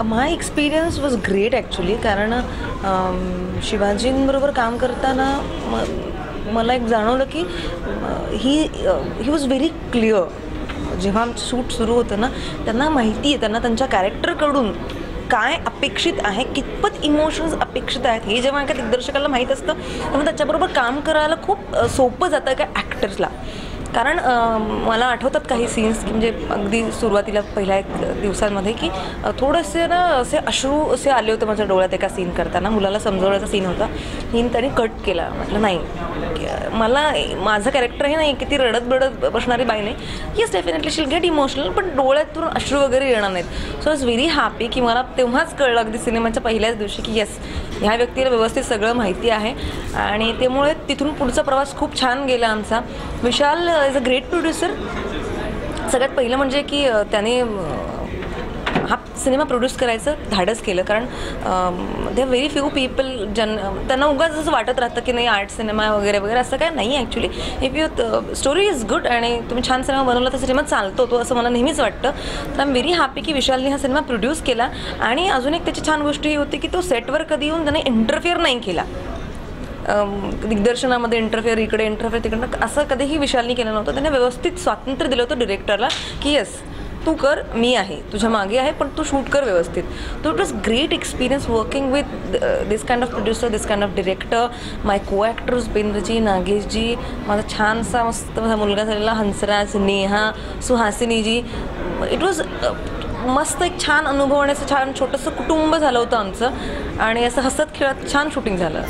My experience was great actually. कारण शिवाजींबरोबर काम करताना मला एक जाणवलं की ही वॉज व्हेरी क्लिअर. जेव्हा आमचं शूट सुरू होतं ना, त्यांना माहिती आहे, त्यांना त्यांच्या कॅरेक्टरकडून काय अपेक्षित आहे, कितपत इमोशन्स अपेक्षित आहेत हे जेव्हा एका दिग्दर्शकाला माहीत असतं तेव्हा त्याच्याबरोबर काम करायला खूप सोपं जातं एका ॲक्टर्सला. कारण मला आठवतात काही सीन्स की म्हणजे अगदी सुरुवातीला पहिल्या एक दिवसांमध्ये की थोडेसे ना असे अश्रू असे आले होते माझ्या डोळ्यात एका सीन करताना. मुलाला समजवण्याचा सीन होता, त्यांनी कट केला. म्हटलं नाही, मला माझं कॅरेक्टर हे नाही की ती रडत बडत बसणारी बाई नाही. Yes definitely she'll get emotional, पण डोळ्यातून अश्रू वगैरे येणार नाहीत. So I was very happy की मला तेव्हाच कळलं अगदी सिनेमाच्या पहिल्याच दिवशी की येस, ह्या व्यक्तीला व्यवस्थित सगळं माहिती आहे. आणि त्यामुळे तिथून पुढचा प्रवास खूप छान गेला आमचा. विशाल इज अ ग्रेट प्रोड्युसर. सगळ्यात पहिलं म्हणजे की त्याने हा सिनेमा प्रोड्यूस करायचं धाडस केलं. कारण they are very few people त्यांना उगाच जसं वाटत राहतं की नाही आर्ट सिनेमा वगैरे वगैरे, असं काय नाही actually. If you story is good आणि तुम्ही छान सिनेमा बनवला तर सिनेमा चालतो तो, असं मला नेहमीच वाटतं. तर आय एम व्हेरी हॅपी की विशालने हा सिनेमा प्रोड्यूस केला. आणि अजून एक त्याची छान गोष्ट ही होती की तो सेटवर कधी येऊन त्याने इंटरफिअर नाही केला. दिग्दर्शनामध्ये इंटरफेअर इकडे इंटरफेअर तिकडनं असं कधीही विशालनी केलं नव्हतं. त्याने व्यवस्थित स्वातंत्र्य दिलं होतं डिरेक्टरला की येस तू कर, मी आहे तुझ्या मागे आहे, पण तू शूट कर व्यवस्थित. तो it was great experience working with this kind of producer, this kind of director. My co actors बेंद्रजी, नागेशजी, माझा छानसा मस्त माझा मुलगा झालेला हंसराज, नेहा, सुहासिनीजी. इट वॉज मस्त एक छान अनुभव आणि असं छान छोटंसं कुटुंब झालं होतं आमचं. आणि असं हसत खेळत छान शूटिंग झालं.